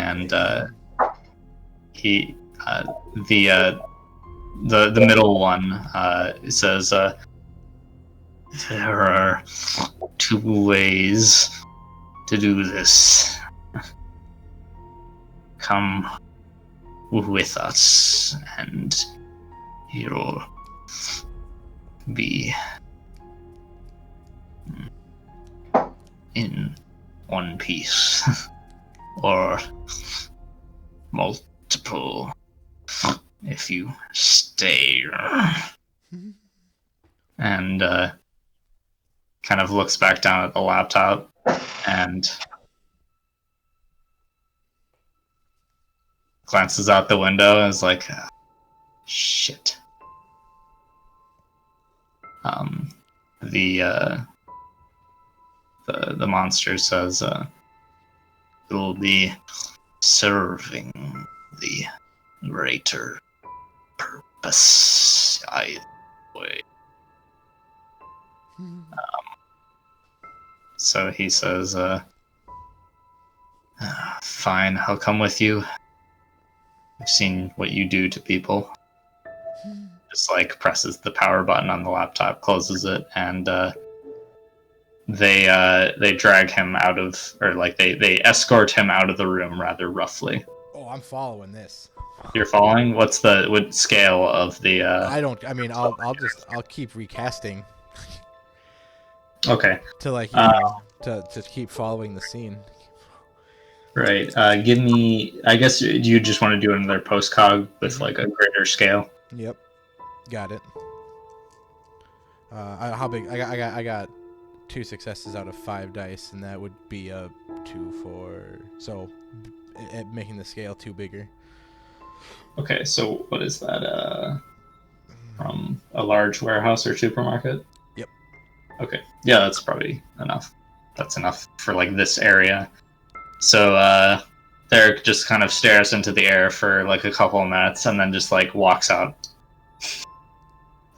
and he the middle one says, "There are two ways to do this. Come with us, and you'll be in one piece, or multiple if you stay." And kind of looks back down at the laptop and glances out the window and is like, shit. The monster says, "It'll be serving the greater purpose either way." So he says, "Fine, I'll come with you. I've seen what you do to people." Just like presses the power button on the laptop, closes it, and they drag him out of, or like they escort him out of the room rather roughly. Oh, I'm following this. You're following? What scale of the? I'll keep recasting. Okay. To to keep following the scene. Right. Give me. I guess you just want to do another postcog with like a greater scale. Yep. Got it. How big? I got 2 successes out of 5 dice, and that would be a 2 for making the scale 2 bigger. Okay, so what is that? From a large warehouse or supermarket? Yep. Okay. Yeah, that's probably enough. That's enough for like this area. So Derek just kind of stares into the air for like a couple of minutes and then just like walks out.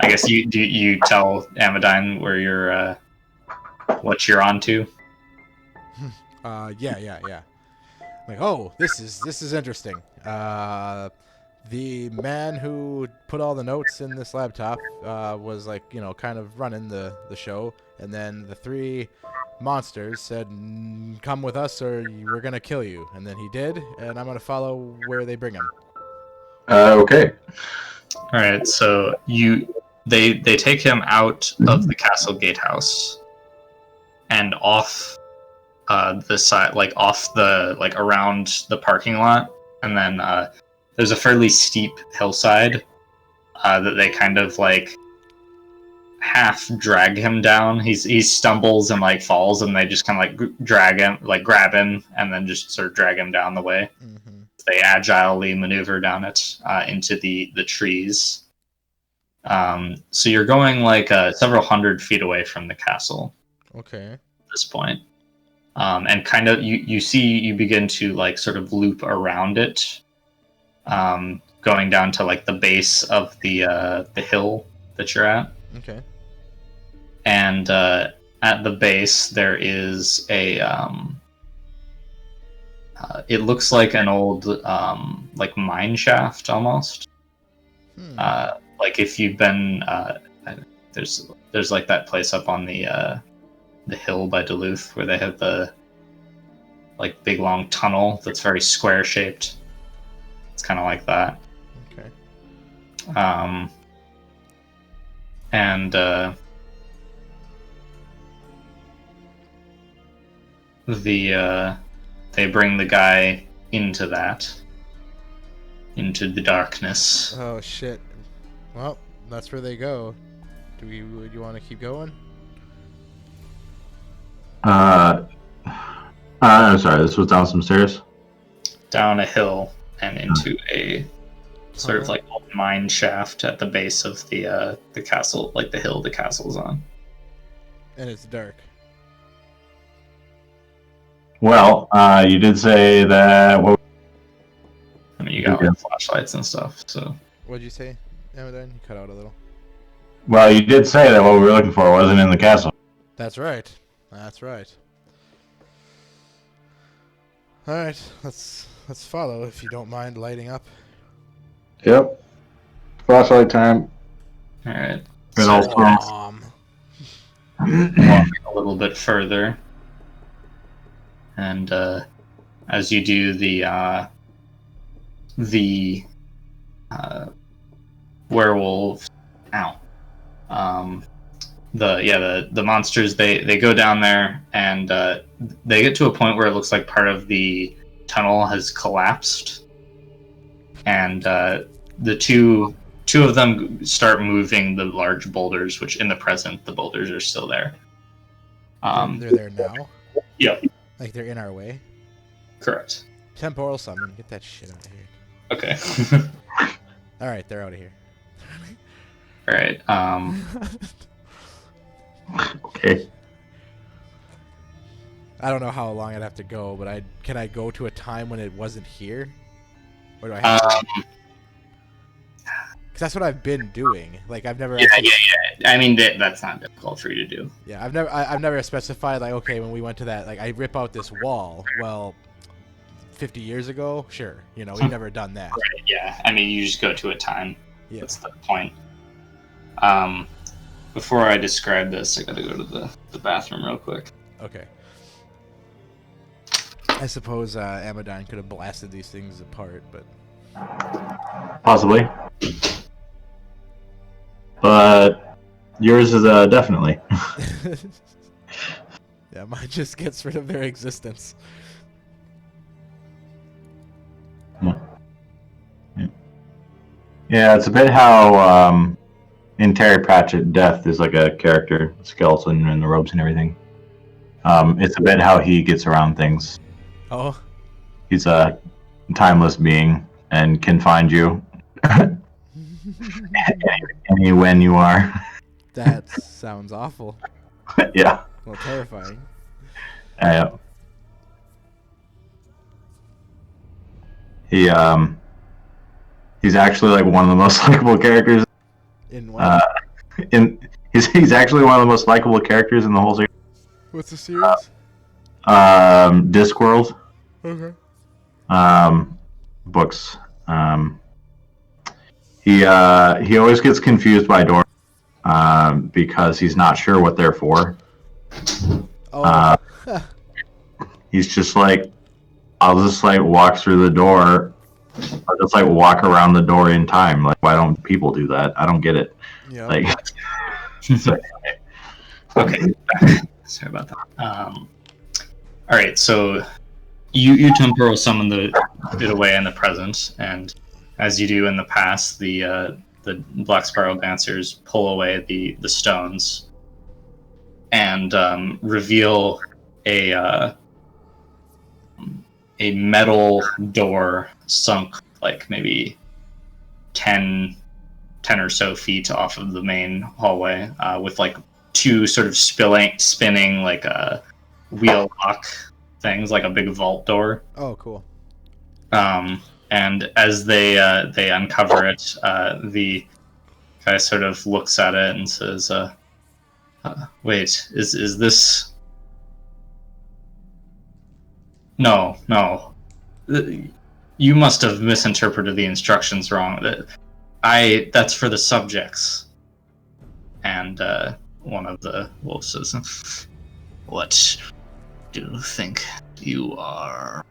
I guess you tell Amadine where you're what you're on to. Yeah. Like, oh, this is interesting. The man who put all the notes in this laptop was like, kind of running the show, and then the 3 monsters said, "Come with us, or we're gonna kill you." And then he did, and I'm gonna follow where they bring him. Okay. All right, so they take him out of the castle gatehouse and off the side, like off the like around the parking lot, and then there's a fairly steep hillside that they kind of like half drag him down. He stumbles and like falls, and they just kind of like drag him, like grab him, and then just sort of drag him down the way. Mm-hmm. They agilely maneuver down it into the trees. So you're going like several hundred feet away from the castle. Okay. At this point, and kind of you begin to like sort of loop around it, going down to like the base of the hill that you're at. Okay. And at the base there is a it looks like an old like mine shaft almost. Like if you've been there's like that place up on the hill by Duluth where they have the like big long tunnel that's very square shaped. It's kind of like that. Okay. And they bring the guy into the darkness. Oh shit. Well, that's where they go. Do you want to keep going? I'm sorry, this was down some stairs? Down a hill and into a sort of like old mine shaft at the base of the castle, like the hill the castle's on. And it's dark. Well, you did say that... I mean, you got like flashlights and stuff, so... What'd you say, Amadine? You cut out a little. Well, you did say that what we were looking for wasn't in the castle. That's right. Alright, let's let's follow if you don't mind lighting up. Yep. Flashlight time. All right. Good So old Mom. walk a little bit further, and as you do, the werewolf. Ow. The monsters they go down there, and they get to a point where it looks like part of the tunnel has collapsed, and the two of them start moving the large boulders, which in the present the boulders are still there. They're there now? Yep. Like they're in our way? Correct. Temporal summon. Get that shit out of here. Okay. Alright, they're out of here. All right. Okay. I don't know how long I'd have to go, but can I go to a time when it wasn't here? Or do I have to? Because that's what I've been doing. Like I've never. Yeah. I mean, that's not difficult for you to do. Yeah, I've never specified like, okay, when we went to that, like I rip out this wall. Well, 50 years ago, sure. You know, we've never done that. Right, yeah. I mean, you just go to a time. Yeah. That's the point. Before I describe this, I gotta go to the bathroom real quick. Okay. I suppose Amadine could have blasted these things apart, but Possibly. But yours is definitely. yeah, mine just gets rid of their existence. Yeah, it's a bit how in Terry Pratchett, Death is like a character, skeleton and the robes and everything. It's a bit how he gets around things. Oh. He's a timeless being and can find you any when you are. That sounds awful. Yeah. Well, terrifying. Yeah. He's actually like one of the most likable characters. In what? He's actually one of the most likable characters in the whole series. What's the series? Discworld. Okay. Books. He always gets confused by doors because he's not sure what they're for. Oh. He's just like, I'll just like walk through the door. I'll just like walk around the door in time. Like, why don't people do that? I don't get it. Yeah. Like, Okay. Sorry about that. All right. So you temporal summon it away in the present, and as you do in the past, the Black Spiral Dancers pull away the stones and reveal a metal door sunk like maybe 10 or so feet off of the main hallway, with like two sort of spinning like wheel lock things, like a big vault door. Oh, cool. And as they uncover it, the guy sort of looks at it and says, "Wait, is this? No. You must have misinterpreted the instructions wrong. That's for the subjects." And one of the wolves says, "What do you think you are?"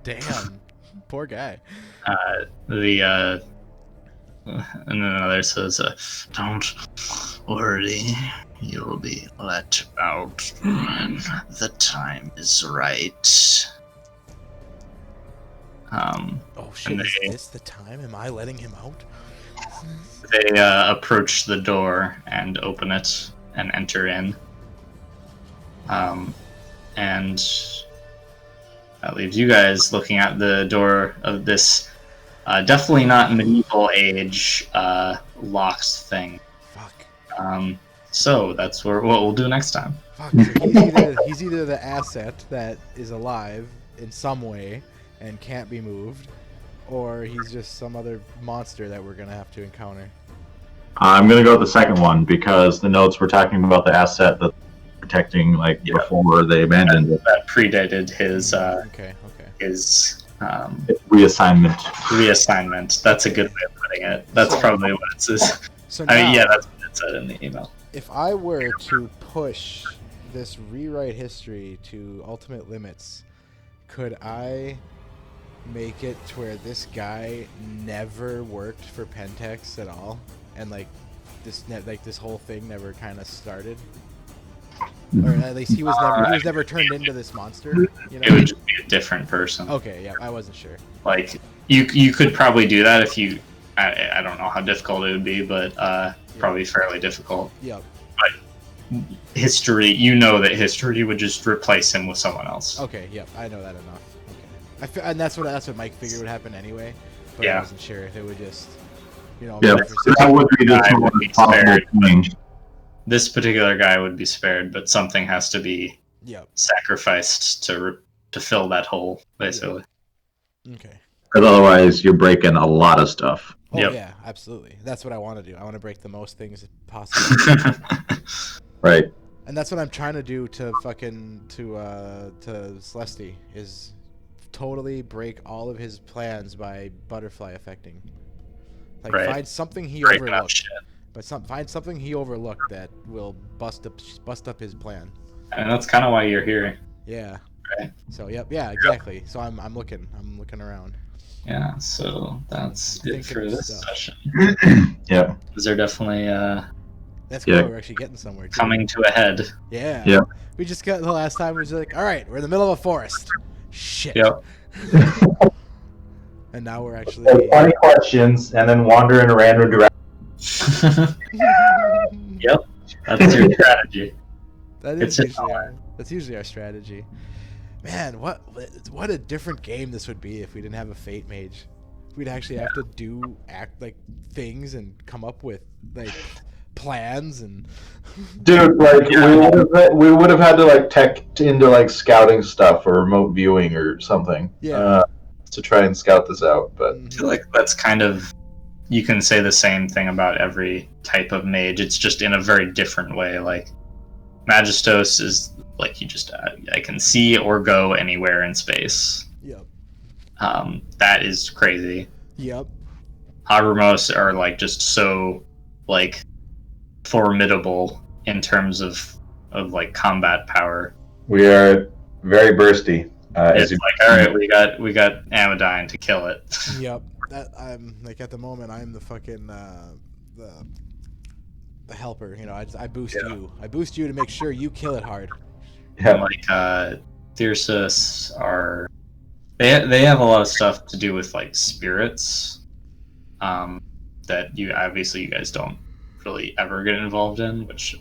Damn. Poor guy. And then another says, "Don't worry, you'll be let out when the time is right." Oh shit, and is this the time? Am I letting him out? they approach the door and open it and enter in. And that leaves you guys looking at the door of this definitely not medieval age locked thing. Fuck. So that's what we'll do next time. Fuck. So he's either the asset that is alive in some way and can't be moved, or he's just some other monster that we're gonna have to encounter. I'm gonna go with the second one because the notes were talking about the asset that protecting like Yeah. before they abandoned it. That predated his Okay. Reassignment. reassignment. That's a good way of putting it. That's probably what it says. So I mean, now, yeah, that's what it said in the email. if I were to push this rewrite history to ultimate limits, could I make it to where this guy never worked for Pentex at all, and like this whole thing never kind of started, or at least he was never turned into this monster? You It would know? just be a different person. Okay, yeah, I wasn't sure. Like you could probably do that if you. I don't know how difficult it would be, but probably fairly difficult. Yep. History, you know that history would just replace him with someone else. Okay, yep, I know that enough. Okay, and that's what Mike figured would happen anyway. But I Yeah. wasn't sure if it would just, Yeah, that would be the Guy would be smallest possible spared. change. This particular guy would be spared, but something has to be Yep. sacrificed to fill that hole, basically. Okay. Because otherwise, you're breaking a lot of stuff. Oh Yep. yeah, absolutely. That's what I want to do. I want to break the most things possible. Right. And that's what I'm trying to do to Celesty, is totally break all of his plans by butterfly affecting. Like Right. find something he Break up overlooked, shit. but find something he overlooked that will bust up his plan. And that's kind of why you're here. Yeah. Right. So yeah, exactly. So I'm looking around. Yeah, so that's I'm it for thinking of this stuff. session. Yeah. They're definitely That's cool. Yeah. We're actually getting somewhere. Too. coming to a head. Yeah. Yeah. We just got the last time. We was like, all right, we're in the middle of a forest. Shit. Yep. And now we're actually. 20 questions and then wander in a random direction. Yep. That's your strategy. That It's is just that's usually our strategy. Man, what a different game this would be if we didn't have a Fate Mage. We'd actually have to act like things and come up with like plans and. Dude, like we would have had to like tech into like scouting stuff or remote viewing or something. Yeah. To try and scout this out, but I feel like that's kind of, you can say the same thing about every type of mage. It's just in a very different way. Like Magistos is like, you just I can see or go anywhere in space. Yep. That is crazy. Yep. Agramos are like just so like formidable in terms of like combat power. we are very bursty. It's like, all right, we got Amadine to kill it. Yep. That I'm like at the moment I'm the fucking the helper. You know, I boost you. I boost you to make sure you kill it hard. And like Thyrsus are they have a lot of stuff to do with like spirits that you guys don't really ever get involved in, which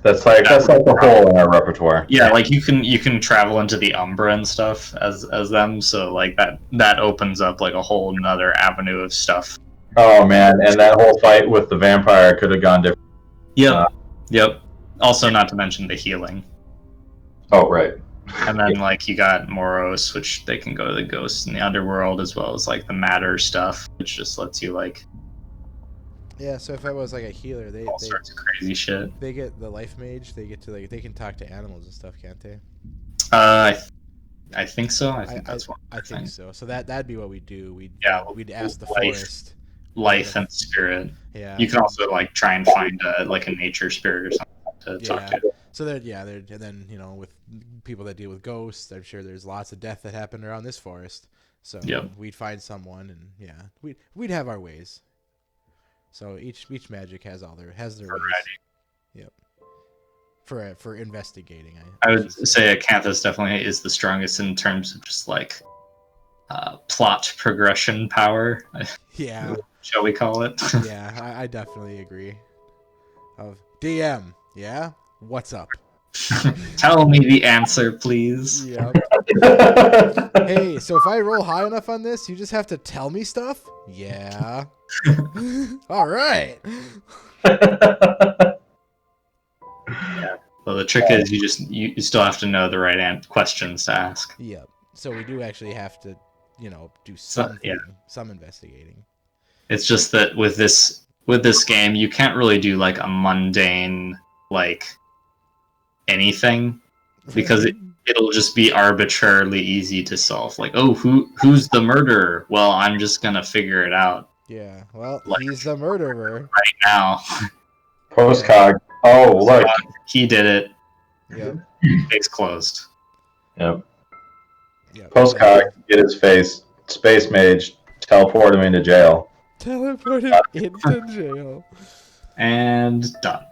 That's like the hole in our repertoire. yeah, like you can travel into the Umbra and stuff as them, so like that opens up like a whole another avenue of stuff. Oh man, and that whole fight with the vampire could have gone different. Yep. Also, not to mention the healing. Oh right. And then like you got Moros, which they can go to the ghosts in the underworld, as well as like the matter stuff, which just lets you like Yeah. So if I was like a healer, they all sorts of crazy shit. they get the life mage. They get to like they can talk to animals and stuff, can't they? I think so. I think that's one. I think so. So that'd be what we do. We'd ask the life. forest. Life and spirit. Yeah. You can also like try and find a nature spirit or something to talk Yeah. to. So there, and then with people that deal with ghosts, I'm sure there's lots of death that happened around this forest. So Yep. we'd find someone, and we'd have our ways. So each magic has their ways. Yep. For investigating, I would say Acanthus definitely is the strongest in terms of just like plot progression power. Yeah. Shall we call it? Yeah, I definitely agree. Of DM, yeah? What's up? Tell me the answer, please. Yep. Hey, so if I roll high enough on this, you just have to tell me stuff? Yeah. All right. Well, the trick is you still have to know the right questions to ask. Yep. So we do actually have to, do So, yeah. some investigating. It's just that with this game, you can't really do like a mundane like anything because it'll just be arbitrarily easy to solve. Like, oh, who's the murderer? Well, I'm just gonna figure it out Yeah, well, Like- he's the murderer. right now. Postcog. Oh, look. He did it. Yep. Case closed. Yep. Yep. Postcog, get his face. Space Mage, teleport him into jail. Teleport him into jail. And done.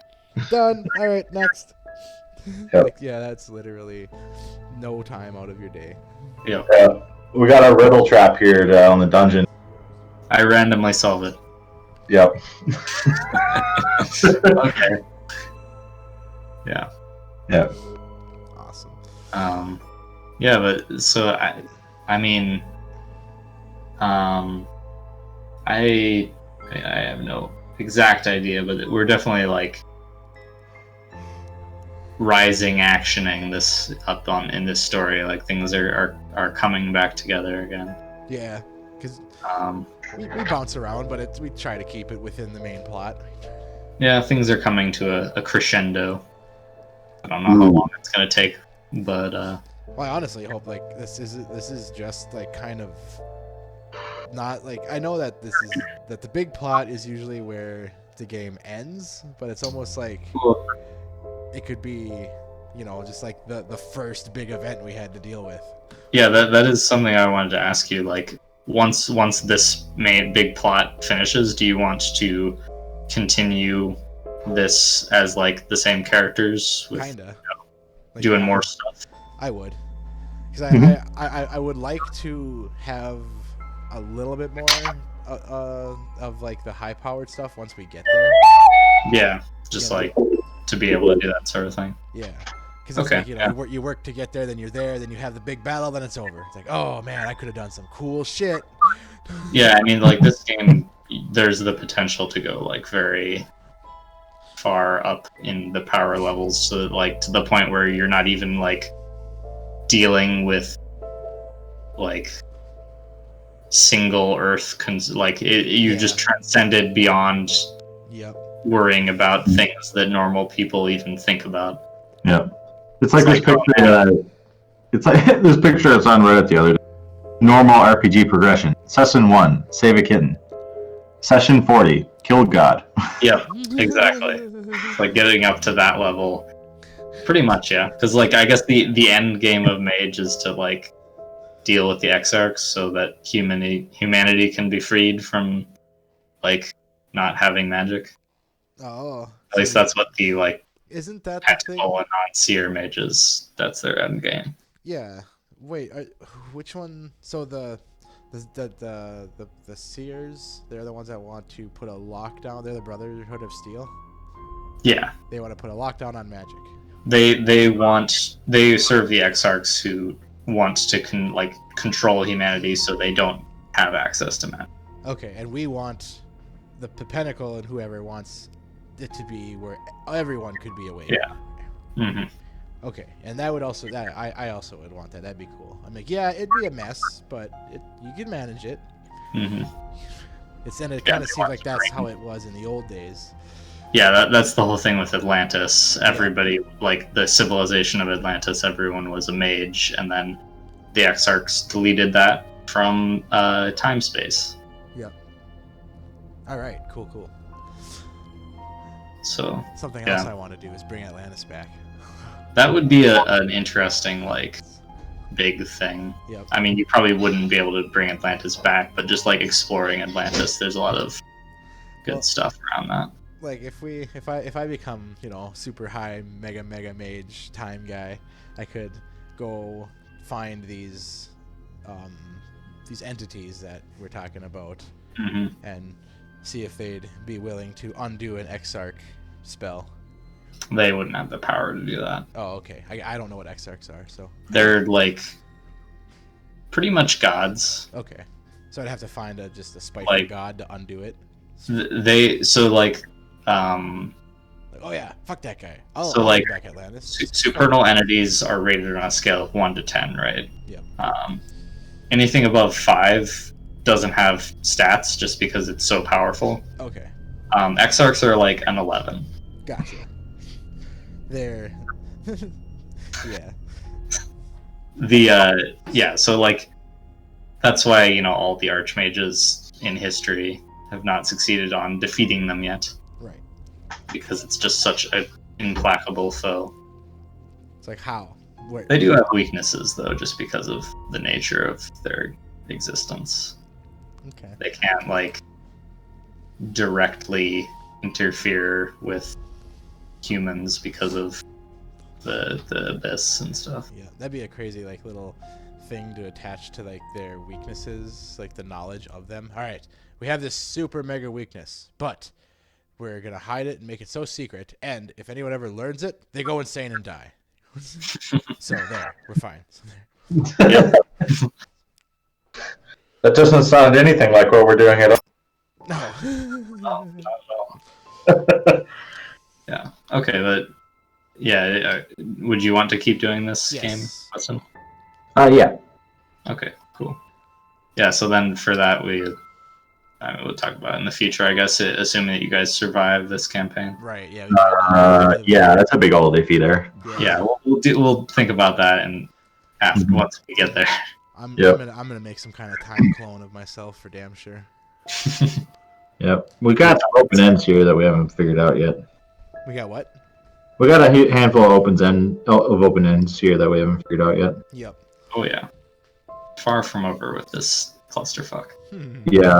Done. All right, next. Yep. Like, yeah, that's literally no time out of your day. Yep. We got a riddle trap here on the dungeon. I randomly solve it. Yep. Okay. Yeah. Yep. Awesome. Yeah, but so I mean, I have no exact idea, but we're definitely like rising actioning this up on in this story. Like things are coming back together again. Yeah, because Um, we bounce around, but we try to keep it within the main plot. yeah, things are coming to a crescendo. I don't know how long it's gonna take, but Well, I honestly hope like this is just like kind of not like I know that that the big plot is usually where the game ends, but it's almost like it could be, just like the first big event we had to deal with. yeah, that is something I wanted to ask you. Like once this main big plot finishes, do you want to continue this as like the same characters with Kinda. Like, doing yeah, more stuff? I would, because Mhm. I would like to have a little bit more of like the high powered stuff once we get there. Yeah, just Yeah. like to be able to do that sort of thing. Yeah. Because it's Okay, like, yeah. you work to get there, then you're there, then you have the big battle, then it's over. It's like, oh man, I could have done some cool shit. Yeah, I mean, like this game, there's the potential to go like very far up in the power levels, so like to the point where you're not even like dealing with like single Earth, you Yeah. just transcended beyond Yep. worrying about things that normal people even think about. Yeah. It's like It's this picture. It's like this picture that's on Reddit the other day. Normal RPG progression. Session 1, save a kitten. Session 40, kill God. Yep, exactly. It's like getting up to that level. Pretty much, yeah. Because like I guess the end game of Mage is to like deal with the Exarchs so that humanity can be freed from like not having magic. Oh. At least that's what the like Isn't that the thing? tactical and non-seer mages. That's their end game. Yeah. Wait, which one? So the seers, they're the ones that want to put a lockdown. They're the Brotherhood of Steel. Yeah, They want to put a lockdown on magic. they serve the Exarchs who want to control humanity so they don't have access to magic. Okay, and we want the Pinnacle and whoever wants it to be where everyone could be awake. Yeah. hmm Okay, and that would also I also would want that. That'd be cool. I'm like, yeah, it'd be a mess, but you can manage it. hmm It kind of they seems want like to that's bring- how it was in the old days. Yeah, that's the whole thing with Atlantis. Everybody, like the civilization of Atlantis, everyone was a mage, and then the Exarchs deleted that from time space. All right, cool. So Something Yeah. else I want to do is bring Atlantis back. that would be an interesting like big thing. Yep. I mean, you probably wouldn't be able to bring Atlantis back, but just like exploring Atlantis, there's a lot of good Well- stuff around that. Like if I become, super high mega mage time guy, I could go find these entities that we're talking about hmm and see if they'd be willing to undo an Exarch spell. They wouldn't have the power to do that. Oh, okay. I don't know what Exarchs are, so They're like pretty much gods. okay. So I'd have to find just a spiteful Like- god to undo it. Like Like, oh yeah, fuck that guy. I'll So, like, bring back Atlantis. supernal entities are rated on a scale of 1 to 10, right? Yep. Anything above 5 doesn't have stats just because it's so powerful. Okay, Exarchs are like an 11. gotcha. They're Yeah. So like that's why, you know, all the archmages in history have not succeeded on defeating them yet, Right. because it's just such an implacable foe. It's like how? Where? They do have weaknesses though, just because of the nature of their existence. Okay. They can't like directly interfere with humans because of the abyss and stuff. Yeah, that'd be a crazy like little thing to attach to like their weaknesses, like the knowledge of them. All right, we have this super mega weakness, but we're gonna hide it and make it so secret. And if anyone ever learns it, they go insane and die. So there, we're fine. So there. Yeah. That doesn't sound anything like what we're doing at all. No. Yeah. Okay, but yeah, would you want to keep doing this Yes. game, Weston? Yeah. Okay, cool. Yeah, so then for that we'll talk about it in the future, I guess, assuming that you guys survive this campaign. Right. Yeah. Yeah, that's a big old iffy there. Yeah, we'll think about that and after once we get there. I'm Yep. gonna make some kind of time clone of myself for damn sure. Yep. We got some open ends here that we haven't figured out yet. We got what? We got a handful of open ends here that we haven't figured out yet. Yep. Oh yeah. Far from over with this clusterfuck. Yeah.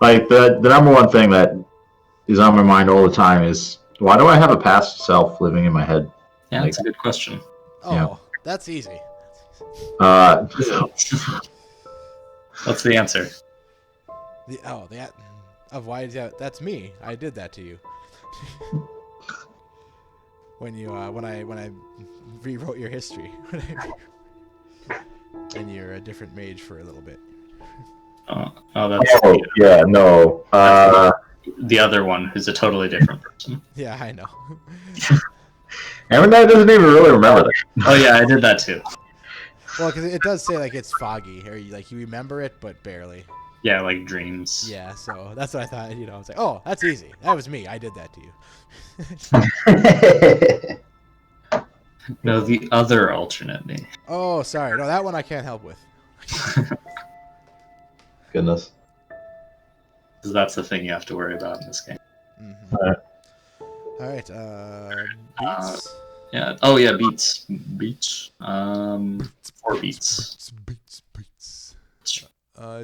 Like the number one thing that is on my mind all the time is, why do I have a past self living in my head? Yeah, that's a good question. Oh, Yeah. that's easy. What's the answer? That of why that's me. I did that to you. when I rewrote your history. And you're a different mage for a little bit. Oh, that's Oh, yeah, no. the other one who's a totally different person. Yeah, I know. Aaron doesn't even really remember that. Oh yeah, I did that too. Well, because it does say like it's foggy, or you remember it but barely. Yeah, like dreams. Yeah, so that's what I thought. I was like, oh, that's easy. That was me. I did that to you. No, the other alternate me. Oh, sorry. No, that one I can't help with. Goodness. Because that's the thing you have to worry about in this game. Mm-hmm. All right. Beats. Yeah. Oh yeah, beats. 4 beats. Beats.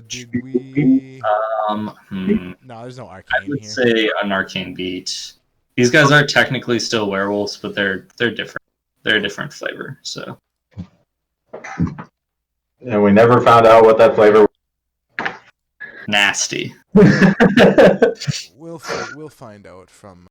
Did we? No, No, there's no I arcane would here. say an arcane beat. These guys are technically still werewolves, but they're different. They're a different flavor. So And we never found out what that flavor nasty. was. We'll find out from